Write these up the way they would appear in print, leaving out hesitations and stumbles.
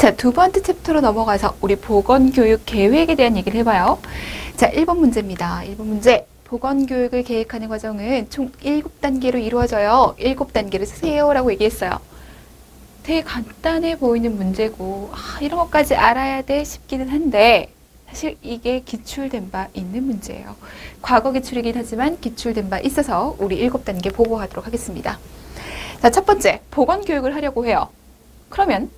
자, 두 번째 챕터로 넘어가서 우리 보건교육 계획에 대한 얘기를 해봐요. 자, 1번 문제입니다. 1번 문제. 보건교육을 계획하는 과정은 총 7단계로 이루어져요. 7단계를 쓰세요 라고 얘기했어요. 되게 간단해 보이는 문제고 이런 것까지 알아야 돼 싶기는 한데 사실 이게 기출된 바 있는 문제예요. 과거 기출이긴 하지만 기출된 바 있어서 우리 7단계 보고하도록 하겠습니다. 자, 첫 번째, 보건교육을 하려고 해요. 그러면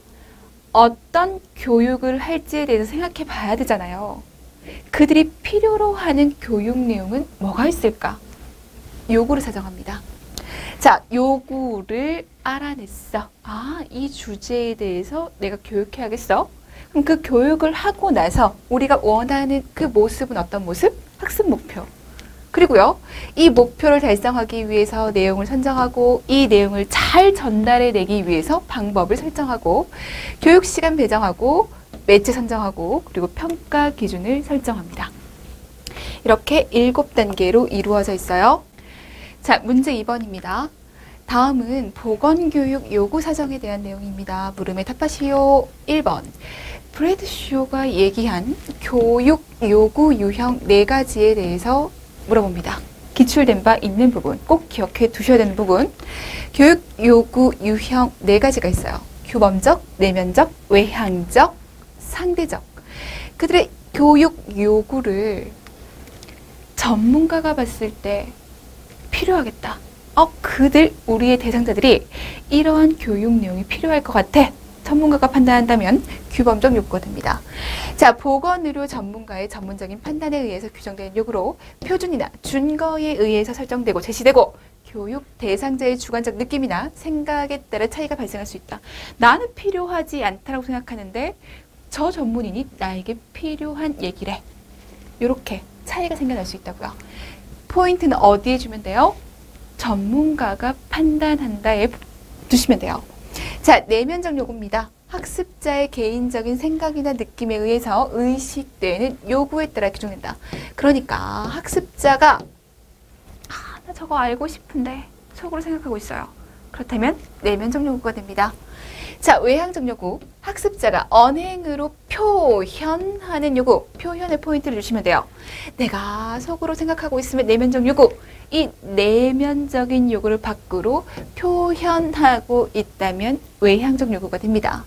어떤 교육을 할지에 대해서 생각해 봐야 되잖아요. 그들이 필요로 하는 교육 내용은 뭐가 있을까? 요구를 사정합니다. 자, 요구를 알아냈어. 이 주제에 대해서 내가 교육해야겠어. 그럼 그 교육을 하고 나서 우리가 원하는 그 모습은 어떤 모습? 학습 목표. 그리고요, 이 목표를 달성하기 위해서 내용을 선정하고 이 내용을 잘 전달해내기 위해서 방법을 설정하고 교육시간 배정하고 매체 선정하고 그리고 평가 기준을 설정합니다. 이렇게 7단계로 이루어져 있어요. 자, 문제 2번입니다. 다음은 보건교육 요구 사정에 대한 내용입니다. 물음에 답하시오. 1번. 브래드쇼가 얘기한 교육 요구 유형 4가지에 대해서 물어봅니다. 기출된 바 있는 부분, 꼭 기억해 두셔야 되는 부분. 교육 요구 유형 4가지가 있어요. 규범적, 내면적, 외향적, 상대적. 그들의 교육 요구를 전문가가 봤을 때 필요하겠다. 우리의 대상자들이 이러한 교육 내용이 필요할 것 같아. 전문가가 판단한다면 규범적 요구가 됩니다. 자, 보건의료 전문가의 전문적인 판단에 의해서 규정된 요구로 표준이나 준거에 의해서 설정되고 제시되고 교육 대상자의 주관적 느낌이나 생각에 따라 차이가 발생할 수 있다. 나는 필요하지 않다고 생각하는데 저 전문인이 나에게 필요한 얘기래. 이렇게 차이가 생겨날 수 있다고요. 포인트는 어디에 주면 돼요? 전문가가 판단한다에 두시면 돼요. 자, 내면적 요구입니다. 학습자의 개인적인 생각이나 느낌에 의해서 의식되는 요구에 따라 규정된다. 그러니까 학습자가 나 저거 알고 싶은데 속으로 생각하고 있어요. 그렇다면 내면적 요구가 됩니다. 자, 외향적 요구. 학습자가 언행으로 표현하는 요구. 표현의 포인트를 주시면 돼요. 내가 속으로 생각하고 있으면 내면적 요구. 이 내면적인 요구를 밖으로 표현하고 있다면 외향적 요구가 됩니다.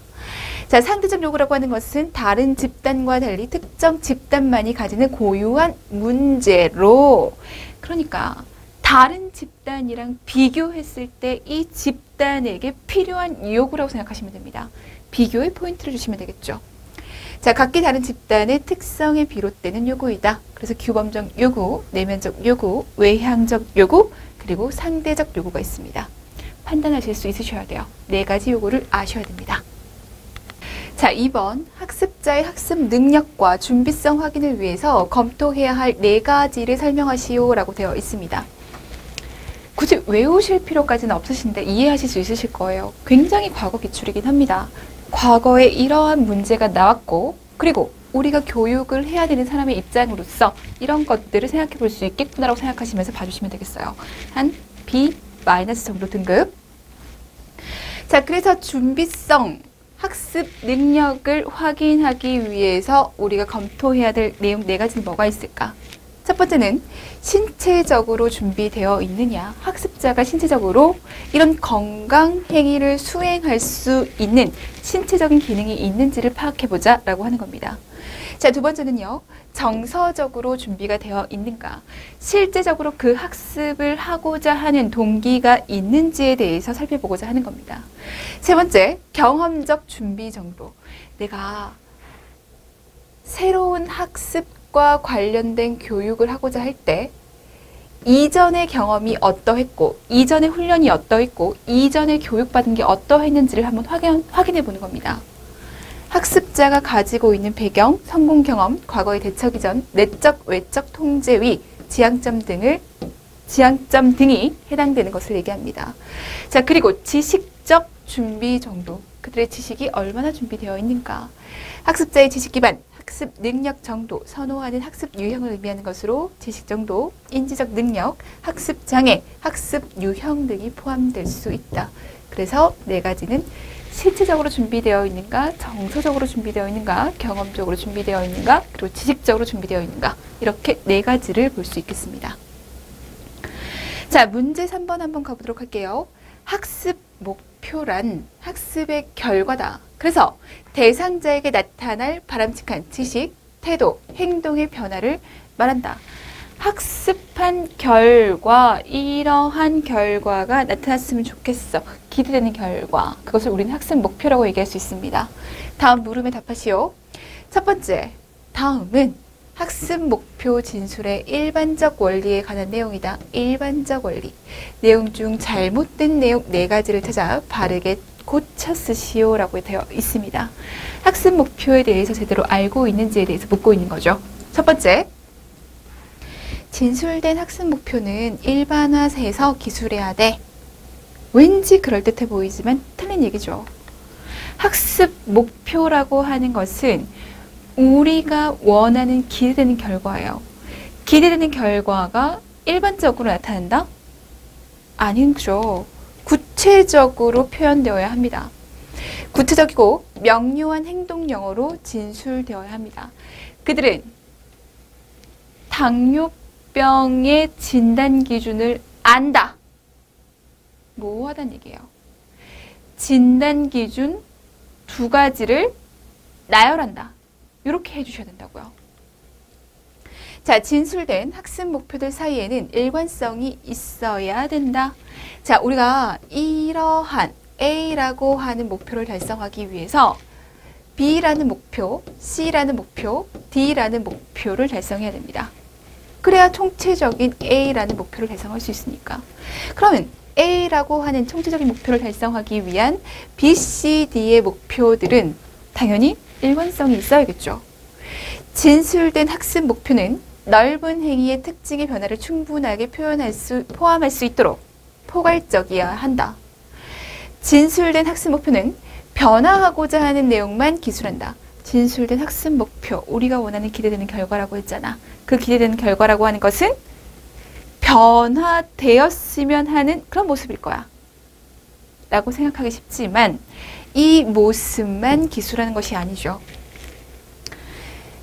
자, 상대적 요구라고 하는 것은 다른 집단과 달리 특정 집단만이 가지는 고유한 문제로, 그러니까 다른 집단이랑 비교했을 때 이 집단에게 필요한 요구라고 생각하시면 됩니다. 비교의 포인트를 주시면 되겠죠. 자, 각기 다른 집단의 특성에 비롯되는 요구이다. 그래서 규범적 요구, 내면적 요구, 외향적 요구, 그리고 상대적 요구가 있습니다. 판단하실 수 있으셔야 돼요. 4가지 요구를 아셔야 됩니다. 자, 2번. 학습자의 학습 능력과 준비성 확인을 위해서 검토해야 할 4가지를 설명하시오 라고 되어 있습니다. 굳이 외우실 필요까지는 없으신데 이해하실 수 있으실 거예요. 굉장히 과거 기출이긴 합니다. 과거에 이러한 문제가 나왔고 그리고 우리가 교육을 해야 되는 사람의 입장으로서 이런 것들을 생각해 볼 수 있겠구나라고 생각하시면서 봐주시면 되겠어요. 한 B- 정도 등급. 자, 그래서 준비성, 학습 능력을 확인하기 위해서 우리가 검토해야 될 내용 4가지는 뭐가 있을까? 첫 번째는 신체적으로 준비되어 있느냐. 학습자가 신체적으로 이런 건강 행위를 수행할 수 있는 신체적인 기능이 있는지를 파악해보자 라고 하는 겁니다. 자, 두 번째는요. 정서적으로 준비가 되어 있는가. 실제적으로 그 학습을 하고자 하는 동기가 있는지에 대해서 살펴보고자 하는 겁니다. 세 번째, 경험적 준비 정도. 내가 새로운 학습과 관련된 교육을 하고자 할 때 이전의 경험이 어떠했고 이전의 훈련이 어떠했고 이전에 교육받은 게 어떠했는지를 한번 확인해 보는 겁니다. 학습자가 가지고 있는 배경, 성공 경험, 과거의 대처 기전, 내적, 외적 통제위, 지향점 등이 해당되는 것을 얘기합니다. 자, 그리고 지식적 준비 정도. 그들의 지식이 얼마나 준비되어 있는가. 학습자의 지식 기반, 학습 능력 정도, 선호하는 학습 유형을 의미하는 것으로 지식 정도, 인지적 능력, 학습 장애, 학습 유형 등이 포함될 수 있다. 그래서 4가지는 실체적으로 준비되어 있는가, 정서적으로 준비되어 있는가, 경험적으로 준비되어 있는가, 그리고 지식적으로 준비되어 있는가, 이렇게 네 가지를 볼 수 있겠습니다. 자, 문제 3번 한번 가보도록 할게요. 학습 목표란 학습의 결과다. 그래서 대상자에게 나타날 바람직한 지식, 태도, 행동의 변화를 말한다. 학습한 결과, 이러한 결과가 나타났으면 좋겠어. 기대되는 결과. 그것을 우리는 학습 목표라고 얘기할 수 있습니다. 다음 물음에 답하시오. 첫 번째, 다음은 학습 목표 진술의 일반적 원리에 관한 내용이다. 일반적 원리. 내용 중 잘못된 내용 4가지를 찾아 바르게 고쳐 쓰시오 라고 되어 있습니다. 학습 목표에 대해서 제대로 알고 있는지에 대해서 묻고 있는 거죠. 첫 번째, 진술된 학습 목표는 일반화해서 기술해야 돼. 왠지 그럴듯해 보이지만 틀린 얘기죠. 학습 목표라고 하는 것은 우리가 원하는 기대되는 결과예요. 기대되는 결과가 일반적으로 나타난다? 아니죠. 구체적으로 표현되어야 합니다. 구체적이고 명료한 행동령어로 진술되어야 합니다. 그들은 당뇨병의 진단 기준을 안다. 모호하다는 얘기예요. 진단 기준 2가지를 나열한다. 이렇게 해주셔야 된다고요. 자, 진술된 학습 목표들 사이에는 일관성이 있어야 된다. 자, 우리가 이러한 A라고 하는 목표를 달성하기 위해서 B라는 목표, C라는 목표, D라는 목표를 달성해야 됩니다. 그래야 총체적인 A라는 목표를 달성할 수 있으니까. 그러면 A라고 하는 총체적인 목표를 달성하기 위한 B, C, D의 목표들은 당연히 일관성이 있어야겠죠. 진술된 학습 목표는 넓은 행위의 특징의 변화를 충분하게 포함할 수 있도록 포괄적이어야 한다. 진술된 학습 목표는 변화하고자 하는 내용만 기술한다. 진술된 학습 목표, 우리가 원하는 기대되는 결과라고 했잖아. 그 기대되는 결과라고 하는 것은 변화되었으면 하는 그런 모습일 거야 라고 생각하기 쉽지만 이 모습만 기술하는 것이 아니죠.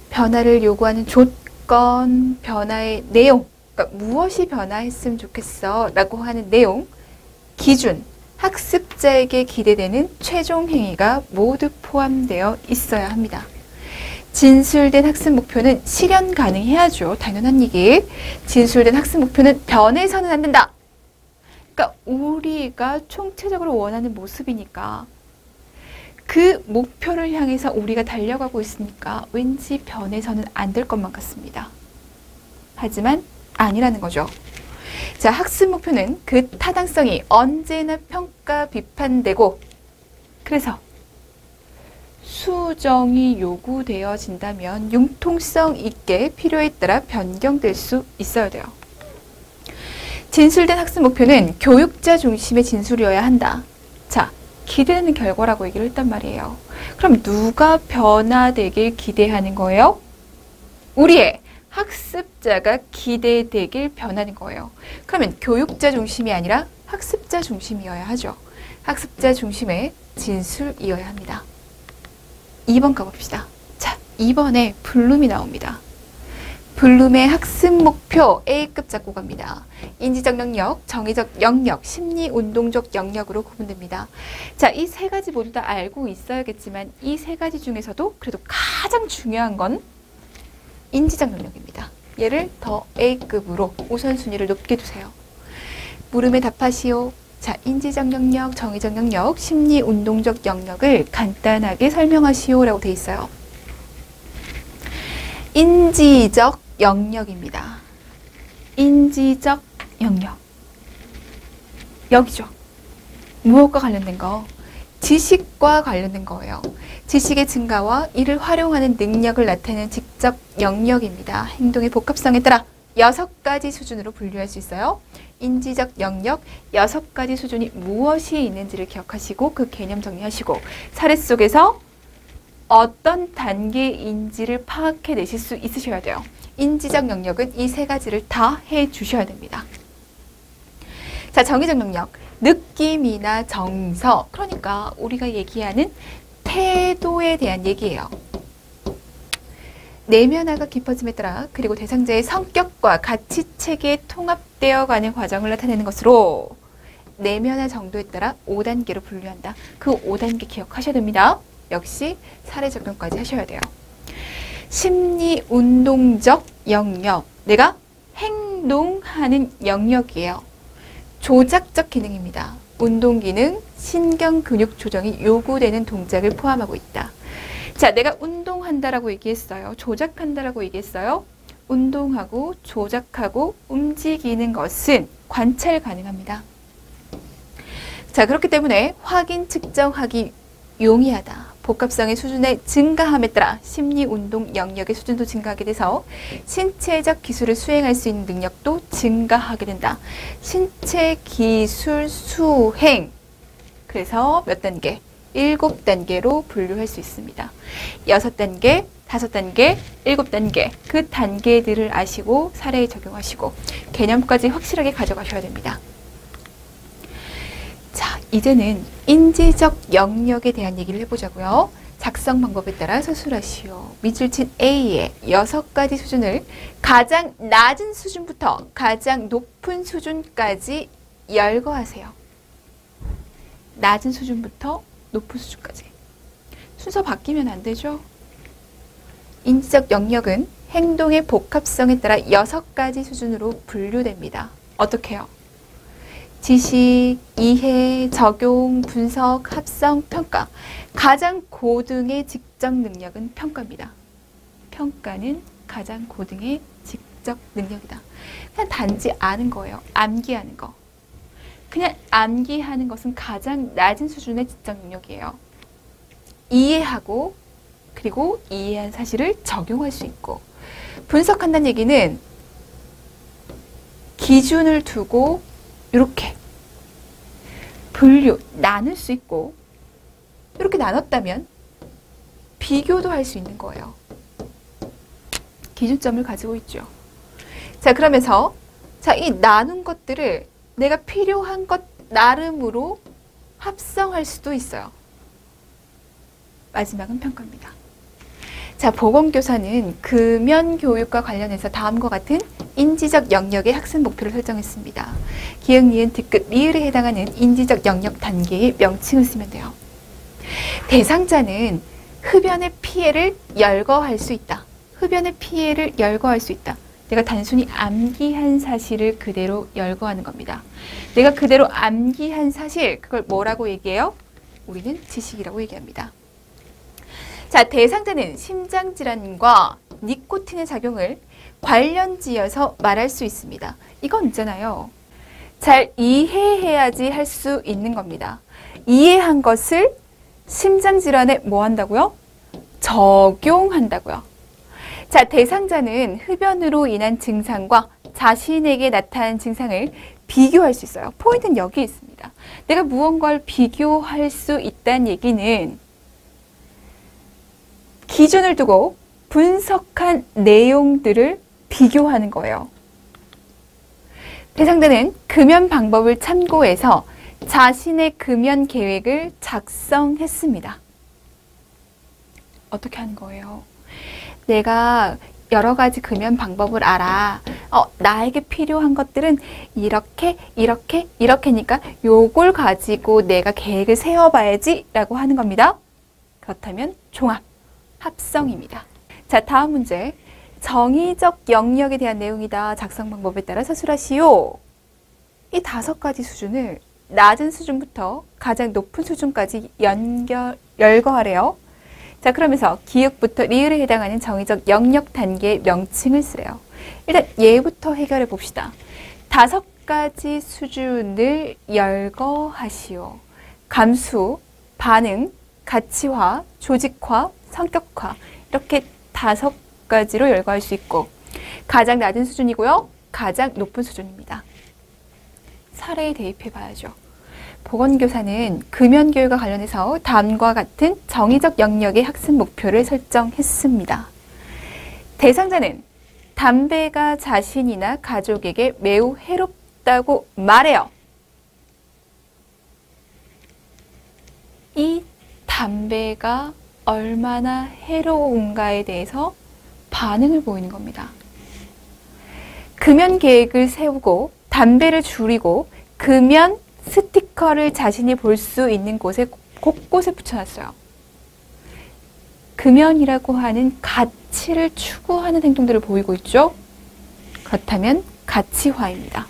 변화를 요구하는 조건, 변화의 내용, 그러니까 무엇이 변화했으면 좋겠어 라고 하는 내용, 기준, 학습자에게 기대되는 최종 행위가 모두 포함되어 있어야 합니다. 진술된 학습 목표는 실현 가능해야죠. 당연한 얘기. 진술된 학습 목표는 변해서는 안 된다. 그러니까 우리가 총체적으로 원하는 모습이니까 그 목표를 향해서 우리가 달려가고 있으니까 왠지 변해서는 안 될 것만 같습니다. 하지만 아니라는 거죠. 자, 학습 목표는 그 타당성이 언제나 평가 비판되고 그래서 수정이 요구되어진다면 융통성 있게 필요에 따라 변경될 수 있어야 돼요. 진술된 학습 목표는 교육자 중심의 진술이어야 한다. 자, 기대되는 결과라고 얘기를 했단 말이에요. 그럼 누가 변화되길 기대하는 거예요? 우리의 학습자가 기대되길 변하는 거예요. 그러면 교육자 중심이 아니라 학습자 중심이어야 하죠. 학습자 중심의 진술이어야 합니다. 2번 가봅시다. 자, 2번에 블룸이 나옵니다. 블룸의 학습 목표 A급 잡고 갑니다. 인지적 영역, 정의적 영역, 심리운동적 영역으로 구분됩니다. 자, 이 3가지 모두 다 알고 있어야겠지만 이 3가지 중에서도 그래도 가장 중요한 건 인지적 영역입니다. 얘를 더 A급으로 우선순위를 높게 두세요. 물음에 답하시오. 자, 인지적 영역, 정의적 영역, 심리운동적 영역을 간단하게 설명하시오 라고 돼 있어요. 인지적 영역입니다. 인지적 영역. 여기죠. 무엇과 관련된 거? 지식과 관련된 거예요. 지식의 증가와 이를 활용하는 능력을 나타내는 직접 영역입니다. 행동의 복합성에 따라 6가지 수준으로 분류할 수 있어요. 인지적 영역 6가지 수준이 무엇이 있는지를 기억하시고 그 개념 정리하시고 사례 속에서 어떤 단계인지를 파악해내실 수 있으셔야 돼요. 인지적 영역은 이 3가지를 다 해주셔야 됩니다. 자, 정의적 능력. 느낌이나 정서. 그러니까 우리가 얘기하는 태도에 대한 얘기예요. 내면화가 깊어짐에 따라 그리고 대상자의 성격과 가치체계에 통합되어 가는 과정을 나타내는 것으로 내면화 정도에 따라 5단계로 분류한다. 그 5단계 기억하셔야 됩니다. 역시 사례 적용까지 하셔야 돼요. 심리 운동적 영역. 내가 행동하는 영역이에요. 조작적 기능입니다. 운동 기능, 신경 근육 조정이 요구되는 동작을 포함하고 있다. 자, 내가 운동한다라고 얘기했어요. 조작한다라고 얘기했어요. 운동하고 조작하고 움직이는 것은 관찰 가능합니다. 자, 그렇기 때문에 확인, 측정하기 용이하다. 복합성의 수준의 증가함에 따라 심리 운동 영역의 수준도 증가하게 돼서 신체적 기술을 수행할 수 있는 능력도 증가하게 된다. 신체 기술 수행. 그래서 몇 단계? 7단계로 분류할 수 있습니다. 6단계, 5단계, 7단계. 그 단계들을 아시고 사례에 적용하시고 개념까지 확실하게 가져가셔야 됩니다. 자, 이제는 인지적 영역에 대한 얘기를 해보자고요. 작성 방법에 따라 서술하시오. 밑줄 친 A의 6가지 수준을 가장 낮은 수준부터 가장 높은 수준까지 열거하세요. 낮은 수준부터 높은 수준까지. 순서 바뀌면 안 되죠. 인지적 영역은 행동의 복합성에 따라 6가지 수준으로 분류됩니다. 어떻게 해요? 지식, 이해, 적용, 분석, 합성, 평가. 가장 고등의 직접 능력은 평가입니다. 평가는 가장 고등의 직접 능력이다. 그냥 단지 아는 거예요. 암기하는 거. 그냥 암기하는 것은 가장 낮은 수준의 직접 능력이에요. 이해하고 그리고 이해한 사실을 적용할 수 있고, 분석한다는 얘기는 기준을 두고 이렇게 분류, 나눌 수 있고, 이렇게 나눴다면 비교도 할 수 있는 거예요. 기준점을 가지고 있죠. 자, 그러면서 자, 이 나눈 것들을 내가 필요한 것 나름으로 합성할 수도 있어요. 마지막은 평가입니다. 자, 보건교사는 금연 교육과 관련해서 다음과 같은 인지적 영역의 학습 목표를 설정했습니다. 기역, 니은, 디귿, 리을에 해당하는 인지적 영역 단계의 명칭을 쓰면 돼요. 대상자는 흡연의 피해를 열거할 수 있다. 흡연의 피해를 열거할 수 있다. 내가 단순히 암기한 사실을 그대로 열거하는 겁니다. 내가 그대로 암기한 사실, 그걸 뭐라고 얘기해요? 우리는 지식이라고 얘기합니다. 자, 대상자는 심장질환과 니코틴의 작용을 관련지어서 말할 수 있습니다. 이건 있잖아요. 잘 이해해야지 할 수 있는 겁니다. 이해한 것을 심장질환에 뭐 한다고요? 적용한다고요. 자, 대상자는 흡연으로 인한 증상과 자신에게 나타난 증상을 비교할 수 있어요. 포인트는 여기 있습니다. 내가 무언가를 비교할 수 있다는 얘기는 기준을 두고 분석한 내용들을 비교하는 거예요. 대상자는 금연 방법을 참고해서 자신의 금연 계획을 작성했습니다. 어떻게 하는 거예요? 내가 여러 가지 금연 방법을 알아. 나에게 필요한 것들은 이렇게니까 요걸 가지고 내가 계획을 세워봐야지 라고 하는 겁니다. 그렇다면 종합, 합성입니다. 자, 다음 문제. 정의적 영역에 대한 내용이다. 작성 방법에 따라 서술하시오. 이 5가지 수준을 낮은 수준부터 가장 높은 수준까지 열거하래요. 자, 그러면서 기역부터 리을에 해당하는 정의적 영역 단계의 명칭을 쓰래요. 일단 얘부터 해결해 봅시다. 5가지 수준을 열거하시오. 감수, 반응, 가치화, 조직화, 성격화, 이렇게 5가지로 열거할 수 있고, 가장 낮은 수준이고요. 가장 높은 수준입니다. 사례에 대입해 봐야죠. 보건교사는 금연교육과 관련해서 다음과 같은 정의적 영역의 학습 목표를 설정했습니다. 대상자는 담배가 자신이나 가족에게 매우 해롭다고 말해요. 이 담배가 얼마나 해로운가에 대해서 반응을 보이는 겁니다. 금연 계획을 세우고 담배를 줄이고 금연 스티커를 자신이 볼 수 있는 곳에 곳곳에 붙여놨어요. 금연이라고 하는 가치를 추구하는 행동들을 보이고 있죠. 그렇다면 가치화입니다.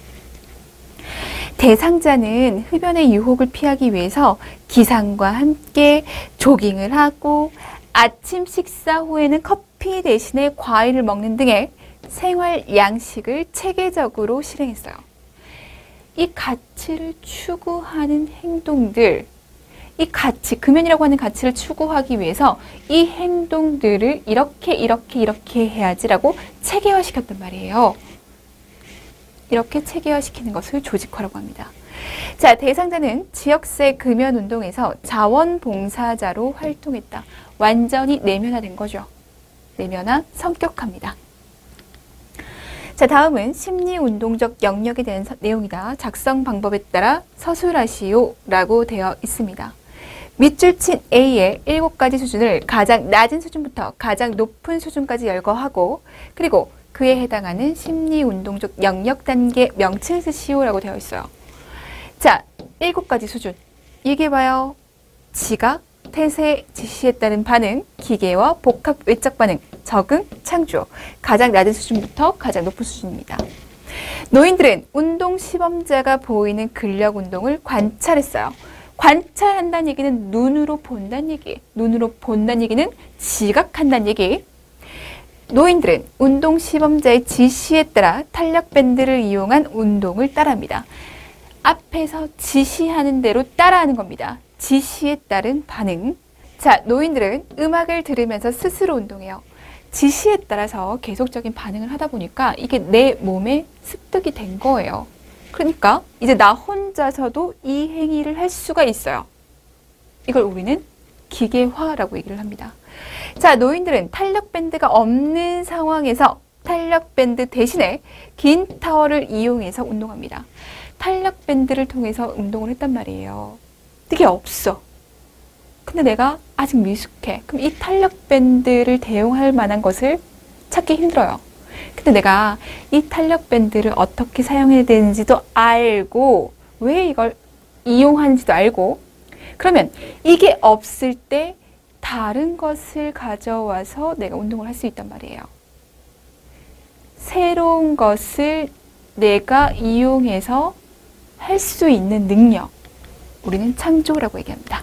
대상자는 흡연의 유혹을 피하기 위해서 기상과 함께 조깅을 하고 아침 식사 후에는 커피 대신에 과일을 먹는 등의 생활 양식을 체계적으로 실행했어요. 이 가치를 추구하는 행동들, 이 가치, 금연이라고 하는 가치를 추구하기 위해서 이 행동들을 이렇게 해야지라고 체계화시켰단 말이에요. 이렇게 체계화시키는 것을 조직화라고 합니다. 자, 대상자는 지역세 금연운동에서 자원봉사자로 활동했다. 완전히 내면화된 거죠. 내면화, 성격화입니다. 자, 다음은 심리운동적 영역에 대한 내용이다. 작성 방법에 따라 서술하시오라고 되어 있습니다. 밑줄 친 A의 7가지 수준을 가장 낮은 수준부터 가장 높은 수준까지 열거하고 그리고 그에 해당하는 심리운동적 영역 단계 명칭을 쓰시오라고 되어 있어요. 자, 7가지 수준. 이게 봐요. 지각, 태세, 지시에 따른 반응, 기계와 복합 외적 반응, 적응, 창조. 가장 낮은 수준부터 가장 높은 수준입니다. 노인들은 운동 시범자가 보이는 근력 운동을 관찰했어요. 관찰한다는 얘기는 눈으로 본다는 얘기. 눈으로 본다는 얘기는 지각한다는 얘기. 노인들은 운동 시범자의 지시에 따라 탄력 밴드를 이용한 운동을 따라합니다. 앞에서 지시하는 대로 따라하는 겁니다. 지시에 따른 반응. 자, 노인들은 음악을 들으면서 스스로 운동해요. 지시에 따라서 계속적인 반응을 하다 보니까 이게 내 몸에 습득이 된 거예요. 그러니까 이제 나 혼자서도 이 행위를 할 수가 있어요. 이걸 우리는 기계화라고 얘기를 합니다. 자, 노인들은 탄력 밴드가 없는 상황에서 탄력 밴드 대신에 긴 타월을 이용해서 운동합니다. 탄력 밴드를 통해서 운동을 했단 말이에요. 그게 없어. 근데 내가 아직 미숙해. 그럼 이 탄력 밴드를 대용할 만한 것을 찾기 힘들어요. 근데 내가 이 탄력 밴드를 어떻게 사용해야 되는지도 알고 왜 이걸 이용하는지도 알고 그러면 이게 없을 때 다른 것을 가져와서 내가 운동을 할 수 있단 말이에요. 새로운 것을 내가 이용해서 할 수 있는 능력. 우리는 창조라고 얘기합니다.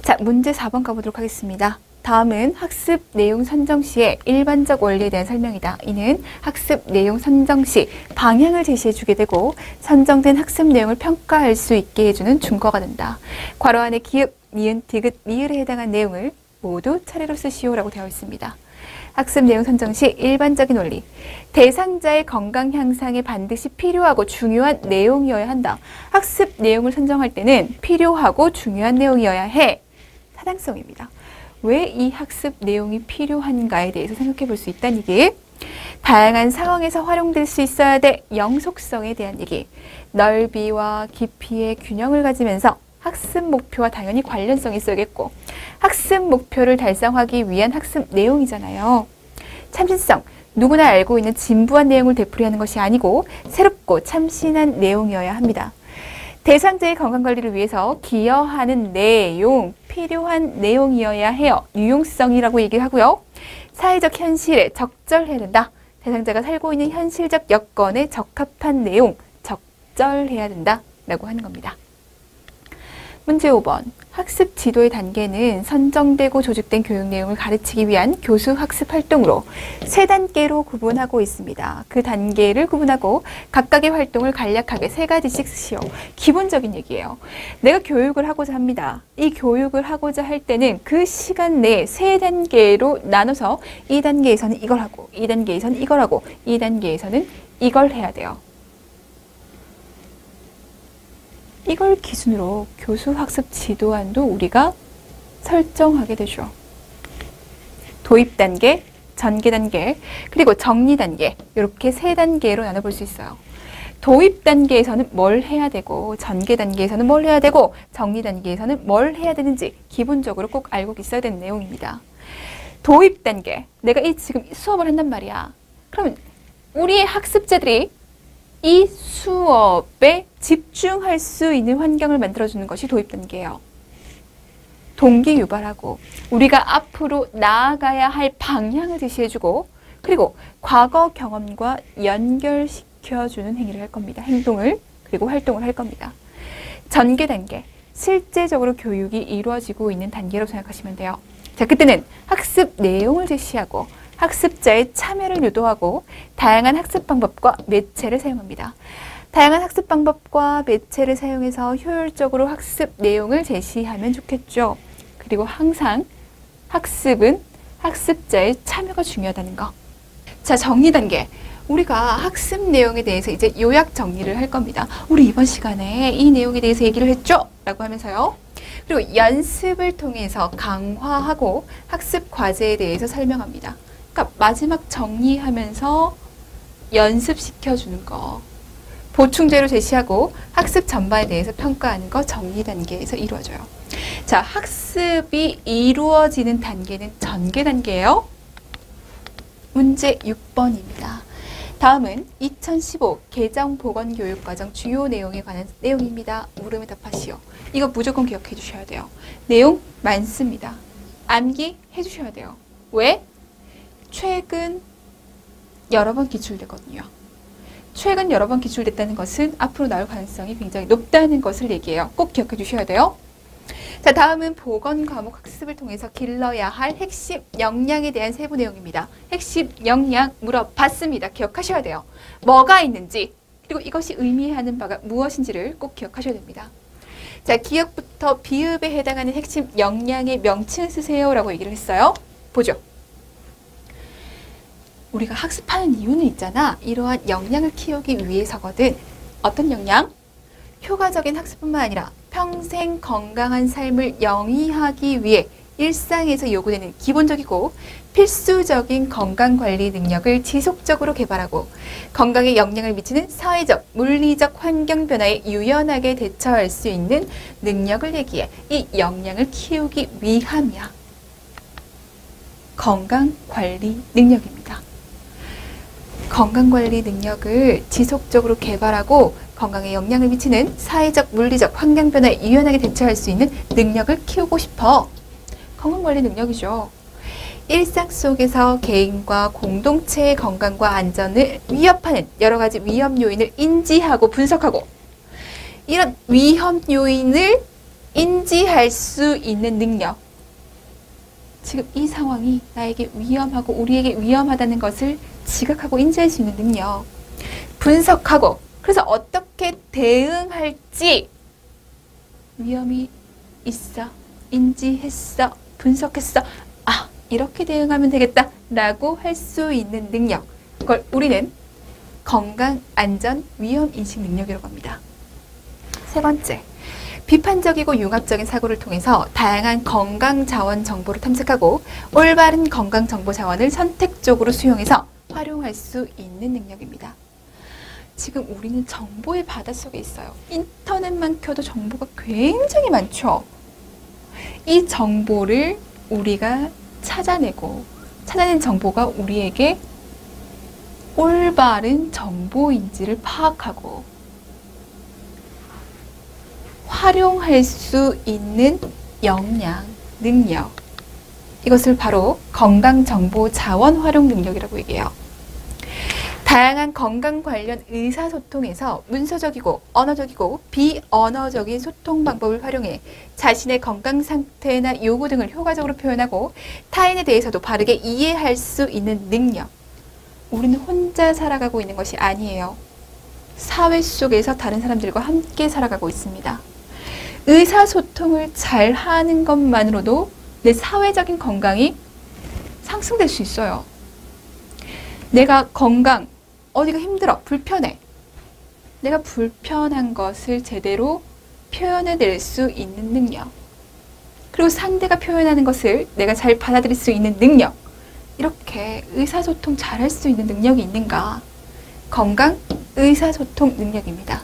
자, 문제 4번 가보도록 하겠습니다. 다음은 학습 내용 선정 시의 일반적 원리에 대한 설명이다. 이는 학습 내용 선정 시 방향을 제시해 주게 되고 선정된 학습 내용을 평가할 수 있게 해주는 준거가 된다. 괄호 안에 기읍, 니은, 디귿, 리을에 해당한 내용을 모두 차례로 쓰시오라고 되어 있습니다. 학습 내용 선정 시 일반적인 원리. 대상자의 건강 향상에 반드시 필요하고 중요한 내용이어야 한다. 학습 내용을 선정할 때는 필요하고 중요한 내용이어야 해. 타당성입니다. 왜 이 학습 내용이 필요한가에 대해서 생각해 볼 수 있다는 얘기. 다양한 상황에서 활용될 수 있어야 돼. 영속성에 대한 얘기. 넓이와 깊이의 균형을 가지면서 학습 목표와 당연히 관련성이 있어야겠고 학습 목표를 달성하기 위한 학습 내용이잖아요. 참신성. 누구나 알고 있는 진부한 내용을 되풀이하는 것이 아니고 새롭고 참신한 내용이어야 합니다. 대상자의 건강관리를 위해서 기여하는 내용, 필요한 내용이어야 해요. 유용성이라고 얘기를 하고요. 사회적 현실에 적절해야 된다. 대상자가 살고 있는 현실적 여건에 적합한 내용, 적절해야 된다. 라고 하는 겁니다. 문제 5번. 학습 지도의 단계는 선정되고 조직된 교육 내용을 가르치기 위한 교수 학습 활동으로 3단계로 구분하고 있습니다. 그 단계를 구분하고 각각의 활동을 간략하게 3가지씩 쓰시오. 기본적인 얘기예요. 내가 교육을 하고자 합니다. 이 교육을 하고자 할 때는 그 시간 내에 3단계로 나눠서 2단계에서는 이걸 하고 2단계에서는 이걸 하고 2단계에서는 이걸 해야 돼요. 이걸 기준으로 교수 학습 지도안도 우리가 설정하게 되죠. 도입 단계, 전개 단계, 그리고 정리 단계 이렇게 3단계로 나눠볼 수 있어요. 도입 단계에서는 뭘 해야 되고, 전개 단계에서는 뭘 해야 되고, 정리 단계에서는 뭘 해야 되는지 기본적으로 꼭 알고 있어야 되는 내용입니다. 도입 단계, 내가 지금 수업을 한단 말이야. 그러면 우리의 학습자들이 이 수업에 집중할 수 있는 환경을 만들어주는 것이 도입 단계예요. 동기 유발하고 우리가 앞으로 나아가야 할 방향을 제시해주고, 그리고 과거 경험과 연결시켜주는 행위를 할 겁니다. 행동을, 그리고 활동을 할 겁니다. 전개 단계, 실제적으로 교육이 이루어지고 있는 단계로 생각하시면 돼요. 자, 그때는 학습 내용을 제시하고 학습자의 참여를 유도하고 다양한 학습 방법과 매체를 사용합니다. 다양한 학습 방법과 매체를 사용해서 효율적으로 학습 내용을 제시하면 좋겠죠. 그리고 항상 학습은 학습자의 참여가 중요하다는 거. 자, 정리 단계. 우리가 학습 내용에 대해서 이제 요약 정리를 할 겁니다. 우리 이번 시간에 이 내용에 대해서 얘기를 했죠? 라고 하면서요. 그리고 연습을 통해서 강화하고 학습 과제에 대해서 설명합니다. 그러니까 마지막 정리하면서 연습시켜주는 거. 보충제로 제시하고 학습 전반에 대해서 평가하는 거 정리 단계에서 이루어져요. 자, 학습이 이루어지는 단계는 전개 단계예요. 문제 6번입니다. 다음은 2015 개정보건교육과정 주요 내용에 관한 내용입니다. 물음에 답하시오. 이거 무조건 기억해 주셔야 돼요. 내용 많습니다. 암기해 주셔야 돼요. 왜? 최근 여러 번 기출되거든요. 최근 여러 번 기출됐다는 것은 앞으로 나올 가능성이 굉장히 높다는 것을 얘기해요. 꼭 기억해 주셔야 돼요. 자, 다음은 보건 과목 학습을 통해서 길러야 할 핵심 역량에 대한 세부 내용입니다. 핵심 역량 물어봤습니다. 기억하셔야 돼요. 뭐가 있는지, 그리고 이것이 의미하는 바가 무엇인지를 꼭 기억하셔야 됩니다. 자, 기억부터 비읍에 해당하는 핵심 역량의 명칭을 쓰세요 라고 얘기를 했어요. 보죠. 우리가 학습하는 이유는 있잖아. 이러한 역량을 키우기 위해서거든. 어떤 역량? 효과적인 학습뿐만 아니라 평생 건강한 삶을 영위하기 위해 일상에서 요구되는 기본적이고 필수적인 건강관리 능력을 지속적으로 개발하고 건강에 영향을 미치는 사회적, 물리적 환경 변화에 유연하게 대처할 수 있는 능력을 얘기해. 이 역량을 키우기 위함이야. 건강관리 능력입니다. 건강관리 능력을 지속적으로 개발하고 건강에 영향을 미치는 사회적, 물리적 환경 변화에 유연하게 대처할 수 있는 능력을 키우고 싶어. 건강관리 능력이죠. 일상 속에서 개인과 공동체의 건강과 안전을 위협하는 여러 가지 위험 요인을 인지하고 분석하고 이런 위험 요인을 인지할 수 있는 능력. 지금 이 상황이 나에게 위험하고 우리에게 위험하다는 것을 지각하고 인지할 수 있는 능력. 분석하고 그래서 어떻게 대응할지 위험이 있어, 인지했어, 분석했어. 아, 이렇게 대응하면 되겠다 라고 할 수 있는 능력. 그걸 우리는 건강, 안전, 위험 인식 능력이라고 합니다. 세 번째, 비판적이고 융합적인 사고를 통해서 다양한 건강 자원 정보를 탐색하고 올바른 건강 정보 자원을 선택적으로 수용해서 활용할 수 있는 능력입니다. 지금 우리는 정보의 바닷속에 있어요. 인터넷만 켜도 정보가 굉장히 많죠. 이 정보를 우리가 찾아내고 찾아낸 정보가 우리에게 올바른 정보인지를 파악하고 활용할 수 있는 역량, 능력. 이것을 바로 건강정보 자원 활용 능력이라고 얘기해요. 다양한 건강 관련 의사소통에서 문서적이고 언어적이고 비언어적인 소통 방법을 활용해 자신의 건강 상태나 요구 등을 효과적으로 표현하고 타인에 대해서도 바르게 이해할 수 있는 능력. 우리는 혼자 살아가고 있는 것이 아니에요. 사회 속에서 다른 사람들과 함께 살아가고 있습니다. 의사소통을 잘 하는 것만으로도 내 사회적인 건강이 상승될 수 있어요. 내가 건강, 어디가 힘들어, 불편해. 내가 불편한 것을 제대로 표현해낼 수 있는 능력. 그리고 상대가 표현하는 것을 내가 잘 받아들일 수 있는 능력. 이렇게 의사소통 잘할 수 있는 능력이 있는가? 건강, 의사소통 능력입니다.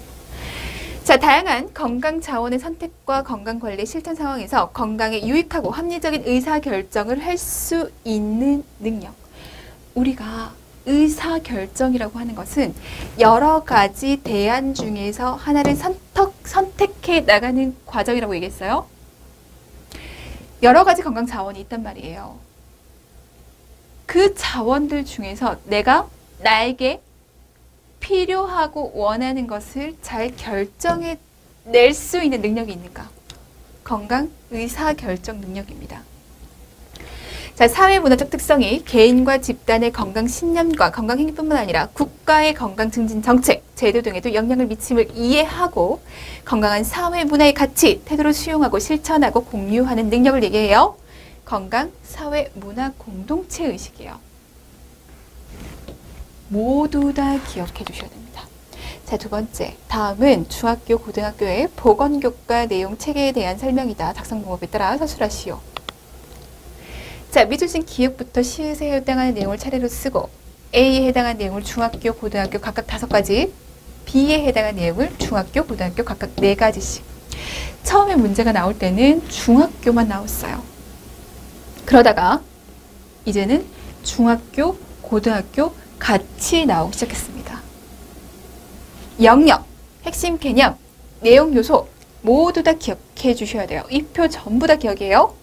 자, 다양한 건강 자원의 선택과 건강 관리 실천 상황에서 건강에 유익하고 합리적인 의사결정을 할 수 있는 능력. 우리가 의사결정이라고 하는 것은 여러 가지 대안 중에서 하나를 선택해 나가는 과정이라고 얘기했어요. 여러 가지 건강 자원이 있단 말이에요. 그 자원들 중에서 내가 나에게 필요하고 원하는 것을 잘 결정해 낼 수 있는 능력이 있는가? 건강 의사결정 능력입니다. 자, 사회 문화적 특성이 개인과 집단의 건강 신념과 건강 행위뿐만 아니라 국가의 건강 증진 정책, 제도 등에도 영향을 미침을 이해하고 건강한 사회 문화의 가치, 태도를 수용하고 실천하고 공유하는 능력을 얘기해요. 건강 사회 문화 공동체 의식이에요. 모두 다 기억해 주셔야 됩니다. 자, 두 번째, 다음은 중학교, 고등학교의 보건교과 내용 체계에 대한 설명이다. 작성 방법에 따라 서술하시오. 자, 미주신 기억부터 시읒에 해당하는 내용을 차례로 쓰고 A에 해당하는 내용을 중학교, 고등학교 각각 5가지, B에 해당하는 내용을 중학교, 고등학교 각각 4가지씩. 처음에 문제가 나올 때는 중학교만 나왔어요. 그러다가 이제는 중학교, 고등학교 같이 나오기 시작했습니다. 영역, 핵심 개념, 내용 요소 모두 다 기억해 주셔야 돼요. 이 표 전부 다 기억이에요.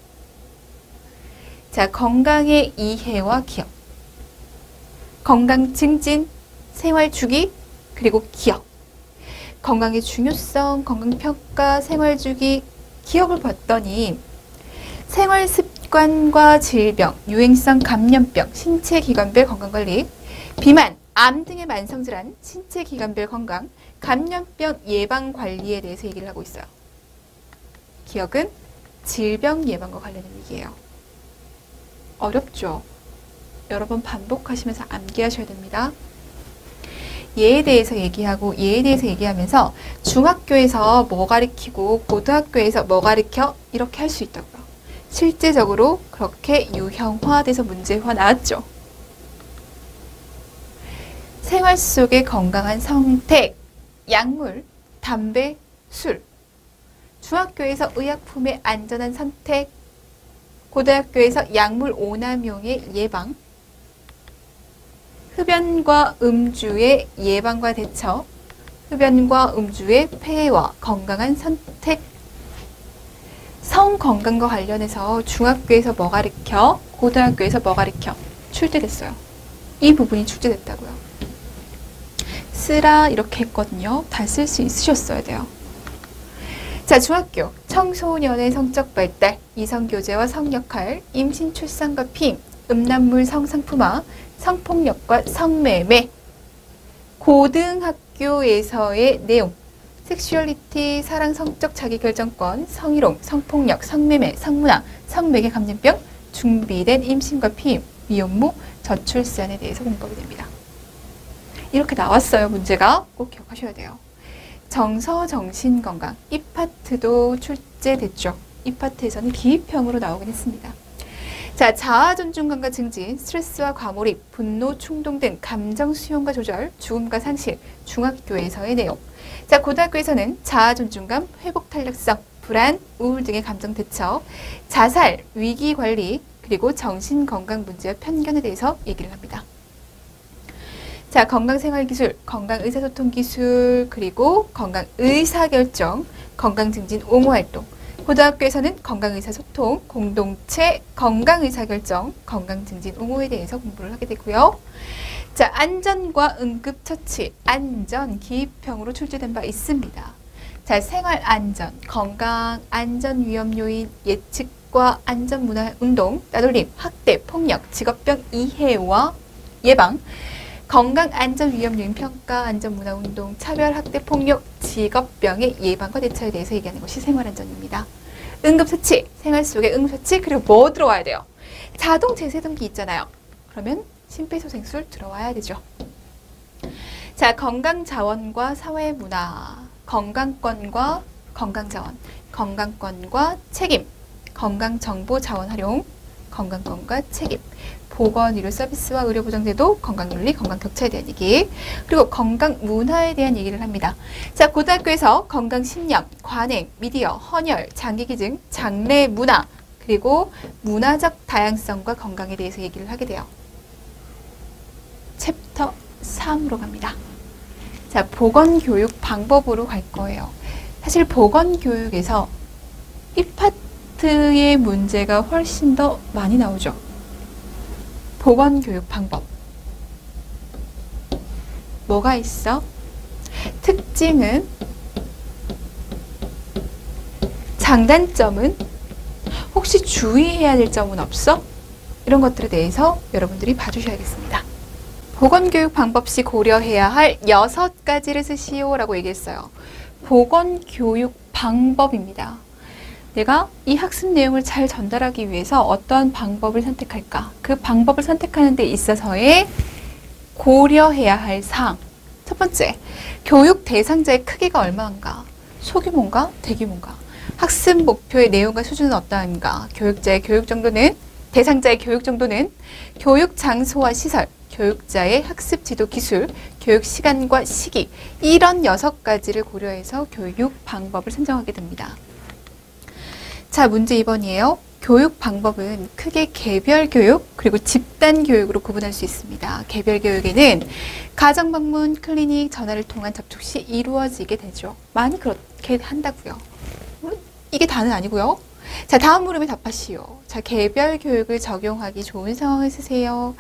자, 건강의 이해와 기억, 건강 증진, 생활 주기, 그리고 기억. 건강의 중요성, 건강평가, 생활 주기, 기억을 봤더니 생활 습관과 질병, 유행성 감염병, 신체기관별 건강관리, 비만, 암 등의 만성질환, 신체기관별 건강, 감염병 예방관리에 대해서 얘기를 하고 있어요. 기억은 질병 예방과 관련된 얘기예요. 어렵죠? 여러 번 반복하시면서 암기하셔야 됩니다. 얘에 대해서 얘기하고 얘에 대해서 얘기하면서 중학교에서 뭐 가르치고 고등학교에서 뭐 가르쳐 이렇게 할 수 있다고요. 실제적으로 그렇게 유형화돼서 문제화 나왔죠. 생활 속의 건강한 선택, 약물, 담배, 술. 중학교에서 의약품의 안전한 선택, 고등학교에서 약물 오남용의 예방, 흡연과 음주의 예방과 대처, 흡연과 음주의 폐해와 건강한 선택, 성건강과 관련해서 중학교에서 뭐 가르쳐, 고등학교에서 뭐 가르쳐 출제됐어요. 이 부분이 출제됐다고요. 쓰라 이렇게 했거든요. 다 쓸 수 있으셨어야 돼요. 자, 중학교 청소년의 성적 발달, 이성교제와 성역할, 임신 출산과 피임, 음란물 성상품화, 성폭력과 성매매. 고등학교에서의 내용, 섹슈얼리티, 사랑, 성적 자기결정권, 성희롱, 성폭력, 성매매, 성문화, 성매개 감염병, 준비된 임신과 피임, 미혼모, 저출산에 대해서 공부하게 됩니다. 이렇게 나왔어요. 문제가 꼭 기억하셔야 돼요. 정서, 정신건강 이 파트도 출제됐죠. 이 파트에서는 기입형으로 나오긴 했습니다. 자, 자아 존중감과 증진, 스트레스와 과몰입, 분노, 충동 등 감정 수용과 조절, 죽음과 상실, 중학교에서의 내용. 자, 고등학교에서는 자아 존중감, 회복 탄력성, 불안, 우울 등의 감정 대처, 자살, 위기 관리, 그리고 정신건강 문제와 편견에 대해서 얘기를 합니다. 자, 건강생활기술, 건강의사소통기술, 그리고 건강의사결정, 건강증진 옹호활동. 고등학교에서는 건강의사소통, 공동체, 건강의사결정, 건강증진 옹호에 대해서 공부를 하게 되고요. 자, 안전과 응급처치, 안전, 기입형으로 출제된 바 있습니다. 자, 생활안전, 건강, 안전 위험 요인, 예측과 안전문화 운동, 따돌림, 학대, 폭력, 직업병 이해와 예방, 건강안전위험요인 평가, 안전문화운동, 차별, 학대, 폭력, 직업병의 예방과 대처에 대해서 얘기하는 것이 생활안전입니다. 응급처치, 생활 속의 응급처치, 그리고 뭐 들어와야 돼요? 자동 제세동기 있잖아요. 그러면 심폐소생술 들어와야 되죠. 자, 건강자원과 사회문화, 건강권과 건강자원, 건강권과 책임, 건강정보자원 활용, 건강권과 책임, 보건의료 서비스와 의료보장제도, 건강윤리, 건강격차에 대한 얘기, 그리고 건강문화에 대한 얘기를 합니다. 자, 고등학교에서 건강식량, 관행, 미디어, 헌혈, 장기기증, 장례문화, 그리고 문화적 다양성과 건강에 대해서 얘기를 하게 돼요. 챕터 3으로 갑니다. 자, 보건교육 방법으로 갈 거예요. 사실 보건교육에서 이 파트의 문제가 훨씬 더 많이 나오죠. 보건교육 방법. 뭐가 있어? 특징은? 장단점은? 혹시 주의해야 될 점은 없어? 이런 것들에 대해서 여러분들이 봐주셔야겠습니다. 보건교육 방법 시 고려해야 할 6가지를 쓰시오 라고 얘기했어요. 보건교육 방법입니다. 내가 이 학습 내용을 잘 전달하기 위해서 어떠한 방법을 선택할까? 그 방법을 선택하는 데 있어서의 고려해야 할 사항. 첫 번째, 교육 대상자의 크기가 얼마인가? 소규모인가? 대규모인가? 학습 목표의 내용과 수준은 어떠한가? 교육자의 교육 정도는? 대상자의 교육 정도는? 교육 장소와 시설, 교육자의 학습 지도 기술, 교육 시간과 시기, 이런 6가지를 고려해서 교육 방법을 선정하게 됩니다. 자, 문제 2번이에요. 교육 방법은 크게 개별 교육 그리고 집단 교육으로 구분할 수 있습니다. 개별 교육에는 가정 방문, 클리닉, 전화를 통한 접촉 시 이루어지게 되죠. 많이 그렇게 한다고요. 이게 다는 아니고요. 자, 다음 물음에 답하시오. 자, 개별 교육을 적용하기 좋은 상황을 쓰세요.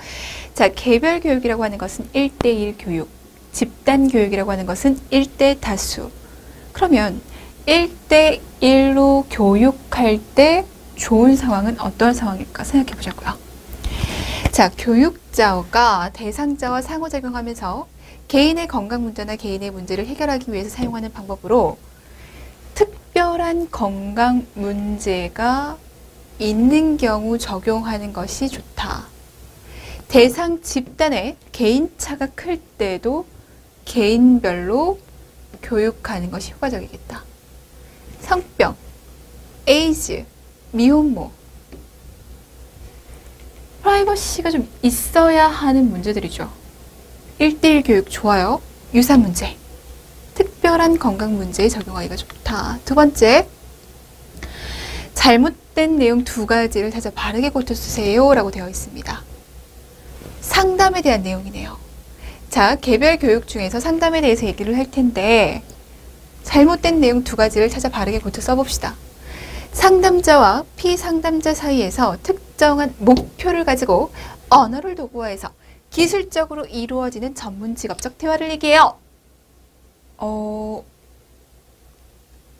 자, 개별 교육이라고 하는 것은 1대1 교육, 집단 교육이라고 하는 것은 1대 다수. 그러면 1대1로 교육할 때 좋은 상황은 어떤 상황일까 생각해 보자고요. 자, 교육자가 대상자와 상호작용하면서 개인의 건강 문제나 개인의 문제를 해결하기 위해서 사용하는 방법으로 특별한 건강 문제가 있는 경우 적용하는 것이 좋다. 대상 집단의 개인차가 클 때도 개인별로 교육하는 것이 효과적이겠다. 성병, 에이즈, 미혼모, 프라이버시가 좀 있어야 하는 문제들이죠. 1대1 교육 좋아요. 유사 문제, 특별한 건강 문제에 적용하기가 좋다. 두 번째, 잘못된 내용 2가지를 찾아 바르게 고쳐 쓰세요 라고 되어 있습니다. 상담에 대한 내용이네요. 자, 개별 교육 중에서 상담에 대해서 얘기를 할 텐데 잘못된 내용 2가지를 찾아 바르게 고쳐 써봅시다. 상담자와 피상담자 사이에서 특정한 목표를 가지고 언어를 도구화해서 기술적으로 이루어지는 전문 직업적 대화를 얘기해요.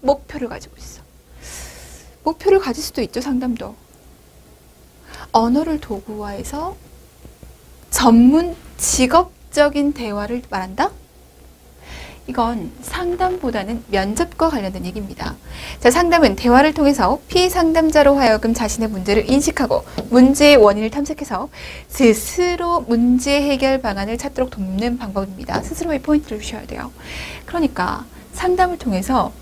목표를 가지고 있어. 목표를 가질 수도 있죠, 상담도. 언어를 도구화해서 전문 직업적인 대화를 말한다? 이건 상담보다는 면접과 관련된 얘기입니다. 자, 상담은 대화를 통해서 피상담자로 하여금 자신의 문제를 인식하고 문제의 원인을 탐색해서 스스로 문제 해결 방안을 찾도록 돕는 방법입니다. 스스로의 포인트를 주셔야 돼요. 그러니까 상담을 통해서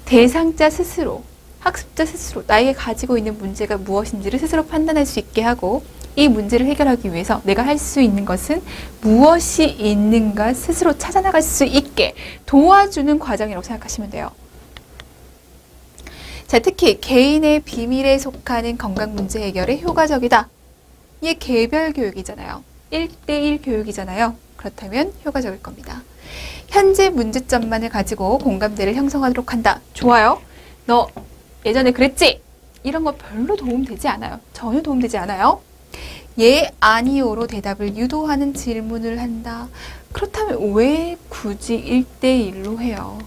대상자 스스로, 학습자 스스로 나에게 가지고 있는 문제가 무엇인지를 스스로 판단할 수 있게 하고 이 문제를 해결하기 위해서 내가 할 수 있는 것은 무엇이 있는가 스스로 찾아나갈 수 있게 도와주는 과정이라고 생각하시면 돼요. 자, 특히 개인의 비밀에 속하는 건강 문제 해결에 효과적이다. 이게 개별 교육이잖아요. 1대1 교육이잖아요. 그렇다면 효과적일 겁니다. 현재 문제점만을 가지고 공감대를 형성하도록 한다. 좋아요. 너 예전에 그랬지? 이런 거 별로 도움되지 않아요. 전혀 도움되지 않아요. 예, 아니오로 대답을 유도하는 질문을 한다. 그렇다면 왜 굳이 1대1로 해요?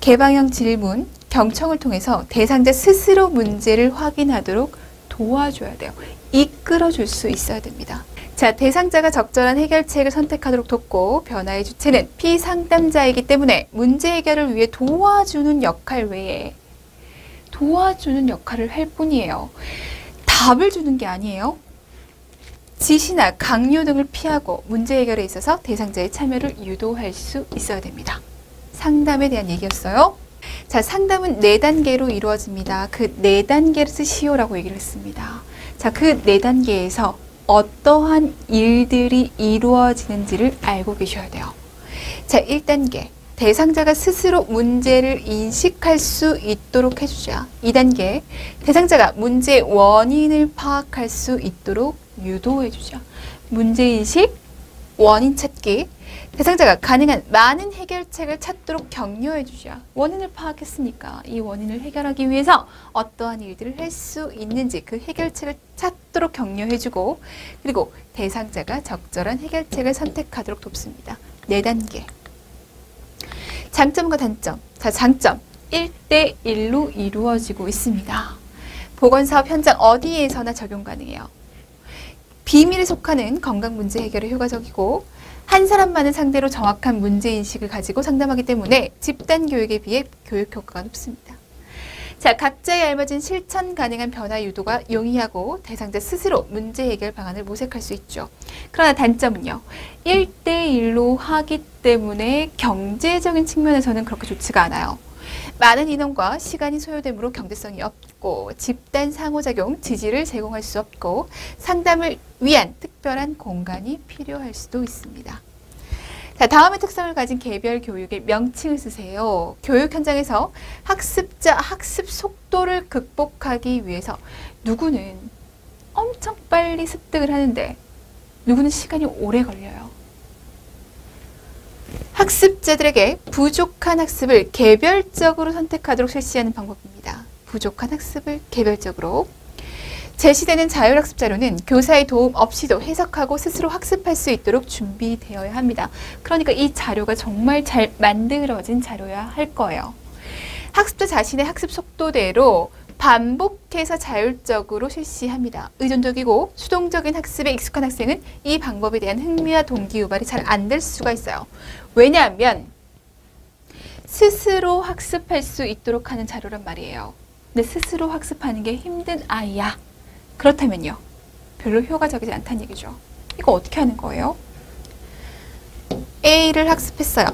개방형 질문, 경청을 통해서 대상자 스스로 문제를 확인하도록 도와줘야 돼요. 이끌어줄 수 있어야 됩니다. 자, 대상자가 적절한 해결책을 선택하도록 돕고 변화의 주체는 피상담자이기 때문에 문제 해결을 위해 도와주는 역할 외에 도와주는 역할을 할 뿐이에요. 답을 주는 게 아니에요. 지시나 강요 등을 피하고 문제 해결에 있어서 대상자의 참여를 유도할 수 있어야 됩니다. 상담에 대한 얘기였어요. 자, 상담은 4단계로 이루어집니다. 그 4단계를 쓰시오라고 얘기를 했습니다. 자, 그 4단계에서 어떠한 일들이 이루어지는지를 알고 계셔야 돼요. 자, 1단계. 대상자가 스스로 문제를 인식할 수 있도록 해주자. 2단계. 대상자가 문제의 원인을 파악할 수 있도록 유도해주자. 문제인식, 원인 찾기. 대상자가 가능한 많은 해결책을 찾도록 격려해주자. 원인을 파악했으니까 이 원인을 해결하기 위해서 어떠한 일들을 할 수 있는지 그 해결책을 찾도록 격려해주고, 그리고 대상자가 적절한 해결책을 선택하도록 돕습니다. 4단계. 장점과 단점. 자, 장점. 1대1로 이루어지고 있습니다. 보건사업 현장 어디에서나 적용 가능해요. 비밀에 속하는 건강 문제 해결에 효과적이고, 한 사람만을 상대로 정확한 문제인식을 가지고 상담하기 때문에 집단 교육에 비해 교육 효과가 높습니다. 자, 각자에 알맞은 실천 가능한 변화 유도가 용이하고 대상자 스스로 문제 해결 방안을 모색할 수 있죠. 그러나 단점은요. 1대1로 하기 때문에 경제적인 측면에서는 그렇게 좋지가 않아요. 많은 인원과 시간이 소요되므로 경제성이 없고, 집단 상호작용, 지지를 제공할 수 없고, 상담을 위한 특별한 공간이 필요할 수도 있습니다. 자, 다음의 특성을 가진 개별 교육의 명칭을 쓰세요. 교육 현장에서 학습자 학습 속도를 극복하기 위해서 누구는 엄청 빨리 습득을 하는데 누구는 시간이 오래 걸려요. 학습자들에게 부족한 학습을 개별적으로 선택하도록 실시하는 방법입니다. 부족한 학습을 개별적으로. 제시되는 자율학습 자료는 교사의 도움 없이도 해석하고 스스로 학습할 수 있도록 준비되어야 합니다. 그러니까 이 자료가 정말 잘 만들어진 자료여야 할 거예요. 학습자 자신의 학습 속도대로 반복해서 자율적으로 실시합니다. 의존적이고 수동적인 학습에 익숙한 학생은 이 방법에 대한 흥미와 동기 유발이 잘 안 될 수가 있어요. 왜냐하면 스스로 학습할 수 있도록 하는 자료란 말이에요. 근데 스스로 학습하는 게 힘든 아이야. 그렇다면요. 별로 효과적이지 않다는 얘기죠. 이거 어떻게 하는 거예요? A를 학습했어요.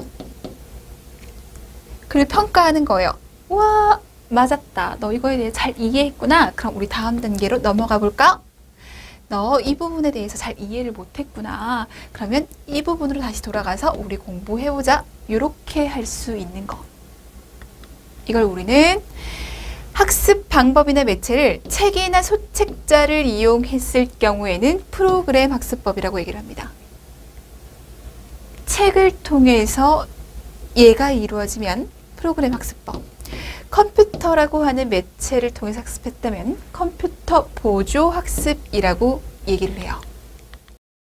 그리고 평가하는 거예요. 와, 맞았다. 너 이거에 대해 잘 이해했구나. 그럼 우리 다음 단계로 넘어가 볼까? 너 이 부분에 대해서 잘 이해를 못했구나. 그러면 이 부분으로 다시 돌아가서 우리 공부해보자. 이렇게 할 수 있는 거. 이걸 우리는 학습 방법이나 매체를 책이나 소책자를 이용했을 경우에는 프로그램 학습법이라고 얘기를 합니다. 책을 통해서 얘가 이루어지면 프로그램 학습법. 컴퓨터라고 하는 매체를 통해서 학습했다면 컴퓨터 보조 학습이라고 얘기를 해요.